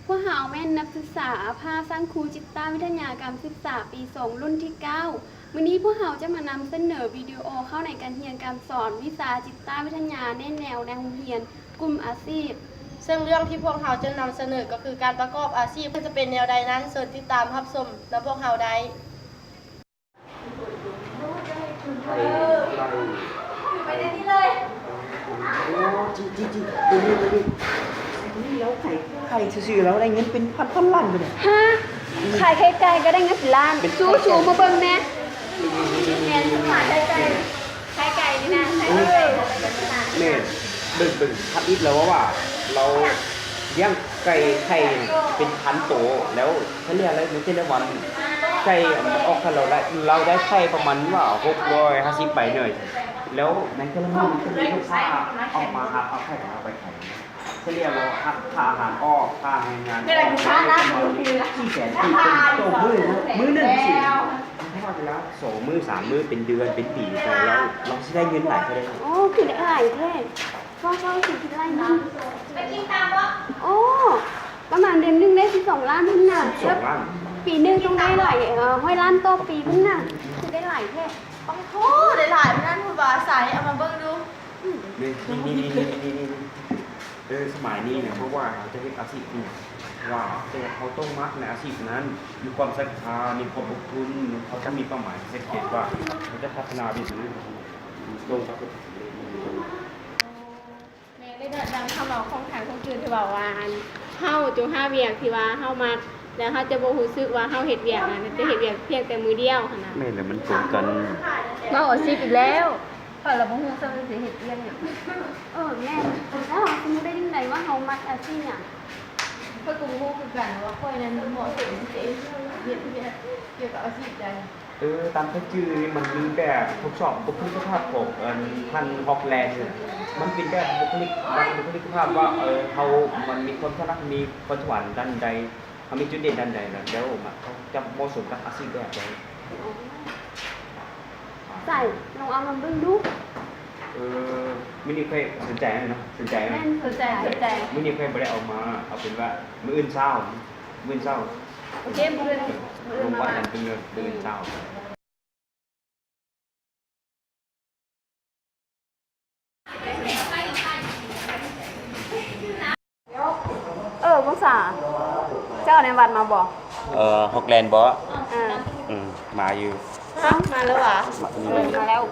พวกเราแม่นนักศึกษาภาคสร้างครูจิตวิทยาการศึกษาปี2รุ่นที่9วันนี้พวกเราจะมานำเสนอวิดีโอเข้าในการเรียนการสอนวิชาจิตวิทยาในแนวโรงเรียนกลุ่มอาชีพซึ่งเรื่องที่พวกเราจะนำเสนอก็คือการประกอบอาชีพจะเป็นแนวใดนั้นเสิร์ชติดตามรับชมและพวกเราได้ไปได้นี่เลยโอ้จีตัวนี้แล้วไข่ซื่อๆแล้วได้เงินเป็นพันล้านไปเลยฮะขายไข่ไก่ก็ได้เงินล้านชูมาเบิ่งแม่แม่สมัยไข่ไก่นี่นะไข่ไก่เนี่ยดึงทับอิดแล้วว่าเราเลี้ยงไก่ไข่เป็นพันโตแล้วเขาเรียกอะไรไม่ใช่ในวันไก่ออกถ้าเราได้ไข่ประมาณว่า650ใบหน่อยแล้วในกระมังจะมีลูกค้าออกมาเอาไข่เอาไปไข่เขาเรียกเราหักค่าอาหารอ้อค่าให้งานไม่ได้ลูกค้านะ400,000เป็นโตมื้อนึงสิถ้าว่าไปแล้ว2 มื้อ 3 มื้อเป็นเดือนเป็นปีแต่เราสิได้เงินหลายก็ได้ โอ้คือได้หลายแท้ก็สิคิดไรนะไปกินตามวะโอ้ประมาณเดือนนึงได้12 ล้านพุ่นน่ะ12 ล้านปีนึงต้องได้หลาย100 ล้านต่อปีพุ่นน่ะคือได้หลายแท้โอ้โหได้หลายนั่นคุณบาใส่เอามาเบิ่งดูนี่สมัยนี้เนี่ยเพราะว่าเขาจะเรียกอาชีพนี่ว่าเขาต้องมักในอาชีพนั้นมีความศรัทธามีความอดทนเขาจะมีเป้าหมายเสร็จว่าเขาจะพัฒนาวิถีลงกับแม่ได้ดังคำบอกของทางคนอื่นที่บอกว่าเฮาจู5เวียกที่ว่าเฮามาแล้วเฮาจะบ่รู้สึกว่าเฮาเฮ็ดเวียกน่ะจะเฮ็ดเวียกเพียงแต่มือเดียวหั่นน่ะแม่แล้วมันตรงกันเว้าอาชีพอีกแล้วพอเราบ่ฮู้ซะว่าสิเฮ็ดเวียกหยังแม่แล้วเราสมมุติได้ยังไงว่าเรามักอาชีพเนี่ยเพื่อกูรู้คือกันว่าค่อยนั้นเหมาะสมที่จะเฮ็ดเกี่ยวกับอาชีพใดตามที่ชื่อมันมีแบบทดสอบบุคลิกภาพของพันฮอกแลนด์มันเป็นแบบบุคลิกภาพว่าเขามันมีคนถนัดมีคนถวันด้านใดเขามีจุดเด่นด้านใดแล้วเขาจะเหมาะสมกับอาชีพแบบใดใส่ลองเอามาเบิ่งดูมินิเคยสนใจไหมเนาะสนใจไหมสนใจมินิเคยไม่ได้เอามาเอาเป็นว่ามื้ออื่นเช้าโอเคมื้ออื่นลงวัดนั่นเป็นมื้ออื่นเช้าภาษาเจ้าในวัดมาบอกฮอกแลนด์บ่มาอยู่มาแล้วเหรอมาแล้ว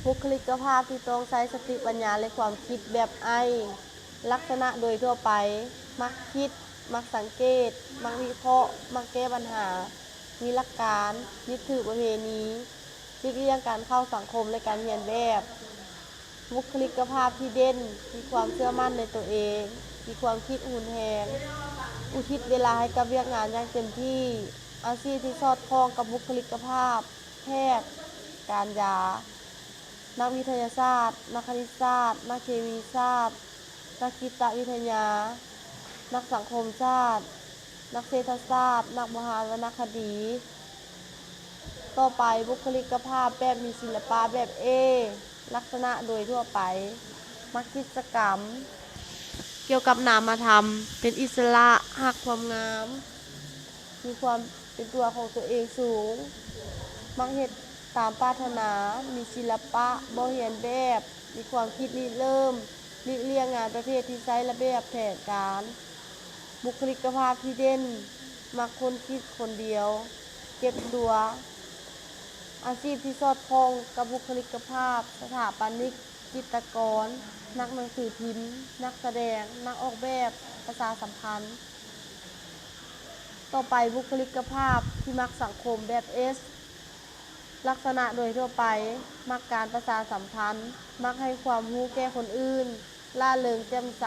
บุคลิกภาพที่ต้องใช้สติปัญญาและความคิดแบบลักษณะโดยทั่วไปมักคิดมักสังเกตมักวิเคราะห์มักแก้ปัญหามีหลักการยึดถือประเพณีหลีกเลี่ยงการเข้าสังคมและการเรียนแบบบุคลิกภาพที่เด่นมีความเชื่อมั่นในตัวเองมีความคิดหุนแหงอุทิศเวลาให้กับเวียกงานอย่างเต็มที่อาชีพที่สอดคล้องกับบุคลิกภาพแพทย์การยานักวิทยาศาสตร์นักคณิตศาสตร์นักเคมีศาสตร์นักจิตวิทยานักสังคมศาสตร์นักเศรษฐศาสตร์นักมหาวรรณคดีต่อไปบุคลิกภาพแบบมีศิลปะแบบลักษณะโดยทั่วไปมักกิจกรรมเกี่ยวกับนามธรรมเป็นอิสระหักความงามมีความเป็นตัวของตัวเองสูงมักเฮ็ดตามปรารถนามีศิลปะบ่เรียนแบบมีความคิดริเริ่มหลีกเลี่ยงงานประเภทที่ใช้ระเบียบแผนการบุคลิกภาพที่เด่นมักคนคิดคนเดียวเก็บตัวอาชีพที่สอดคล้องกับบุคลิกภาพสถาปนิกจิตรกรนักหนังสือพิมพ์นักแสดงนักออกแบบประชาสัมพันธ์ต่อไปบุคลิกภาพที่มักสังคมแบบลักษณะโดยทั่วไปมักการประชาสัมพันธ์มักให้ความรู้แก่คนอื่นล่าเริงแจ่มใส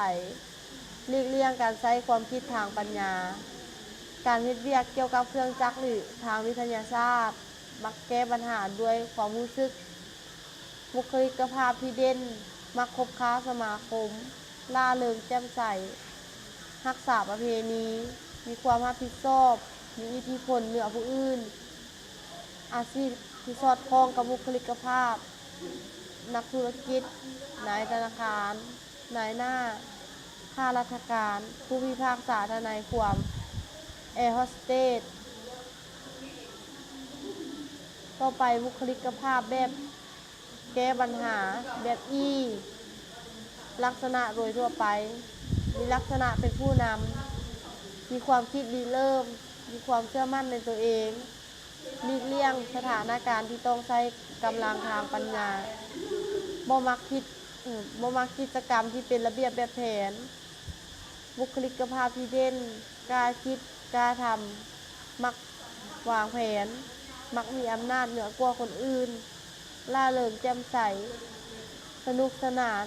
หลีกเลี่ยงการใช้ความคิดทางปัญญาการเฮ็ดเวียกเกี่ยวกับเครื่องจักรหรือทางวิทยาศาสตร์มักแก้ปัญหาด้วยความรู้สึกบุคลิกภาพที่เด่น มักคบค้าสมาคมล่าเริงแจ่มใสรักษาประเพณีมีความรับผิดชอบมีอิทธิพลเหนือผู้อื่นอาชีพที่สอดคล้องกับบุคลิกภาพนักธุรกิจนายธนาคารนายหน้าข้าราชการผู้พิพากษาทนายความแอร์โฮสเตสต่อไปบุคลิกภาพแบบแก้ปัญหาแบบลักษณะโดยทั่วไปมีลักษณะเป็นผู้นำมีความคิดริเริ่มมีความเชื่อมั่นในตัวเองหลีกเลี่ยงสถานการณ์ที่ต้องใช้กำลังทางปัญญาบ่มักกิจกรรมที่เป็นระเบียบแบบแผนบุคลิกภาพที่เด่นกล้าคิดกล้าทำมักวางแผนมักมีอำนาจเหนือกว่าคนอื่นล่าเริงแจ่มใสสนุกสนาน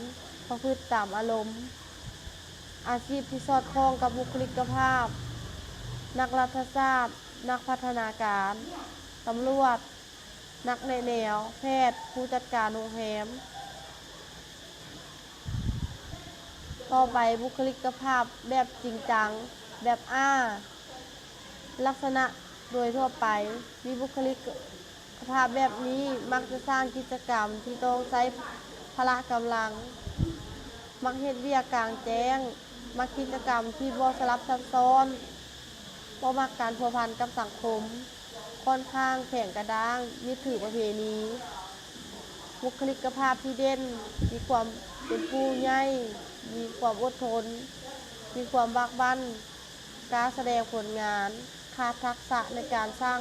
ประพฤติตามอารมณ์อาชีพที่สอดคล้องกับบุคลิกภาพนักรัฐศาสตร์นักพัฒนาการตำรวจนักแนวแพทย์ผู้จัดการโรงแรมต่อไปบุคลิกภาพแบบจริงจังแบบลักษณะโดยทั่วไปมีบุคลิกภาพแบบนี้มักจะสร้างกิจกรรมที่ต้องใช้พละกำลังมักเฮ็ดเวียกกลางแจ้งมักกิจกรรมที่บ่สลับซับซ้อนบ่มักการพัวพันกับสังคมค่อนข้างแข็งกระด้างยึดถือประเพณีบุคลิกภาพที่เด่นมีความเป็นผู้ใหญ่มีความอดทนมีความบากบั่นกล้าแสดงผลงานขาดทักษะในการสร้าง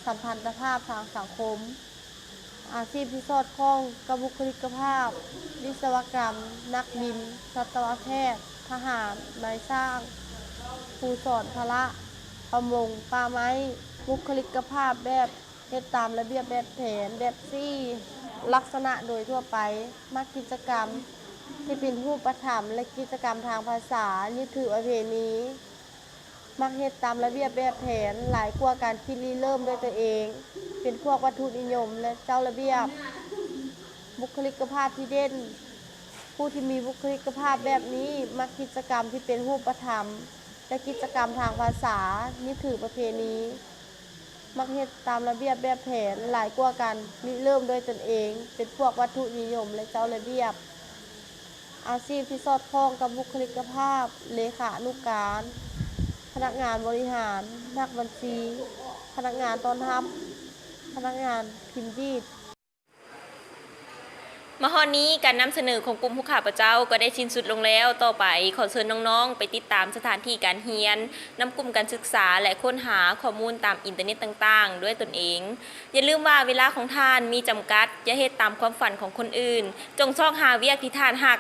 สัมพันธภาพทางสังคมอาชีพที่สอดคล้องกับบุคลิกภาพวิศวกรรมนักบินสัตวแพทย์ทหารนายสร้างผู้สอนพละประมงป่าไม้บุคลิกภาพแบบเฮ็ดตามระเบียบแบบแผนแบบลักษณะโดยทั่วไปมักกิจกรรมที่เป็นรูปธรรมและกิจกรรมทางภาษายึดถือประเพณีมักเฮ็ดตามระเบียบแบบแผนหลายกว่าการคิดริเริ่มด้วยตัวเองเป็นพวกวัตถุนิยมและเจ้าระเบียบบุคลิกภาพที่เด่นผู้ที่มีบุคลิกภาพแบบนี้มักกิจกรรมที่เป็นรูปธรรมและกิจกรรมทางภาษายึดถือประเพณีมักเฮ็ดตามระเบียบแบบแผนหลายกว่าการริเริ่มด้วยตนเองเป็นพวกวัตถุนิยมและเจ้าระเบียบอาชีพที่สอดคล้องกับบุคลิกภาพเลขานุการพนักงานบริหารนักบัญชีพนักงานต้อนรับพนักงานพิมพ์ดีด มาฮอดนี้การนำเสนอของกลุ่มผู้ข้าพเจ้าก็ได้สิ้นสุดลงแล้วต่อไปขอเชิญน้องๆไปติดตามสถานที่การเรียนนำกลุ่มการศึกษาและค้นหาข้อมูลตามอินเทอร์เน็ตต่างๆด้วยตนเองอย่าลืมว่าเวลาของท่านมีจำกัดอย่าเฮ็ดตามความฝันของคนอื่นจงซอกหาเวียกที่ท่านฮัก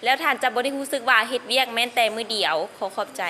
แล้วท่านจะบ่ได้รู้สึกว่าเฮ็ดเวียกแม้แต่มื้อเดียวขอขอบใจ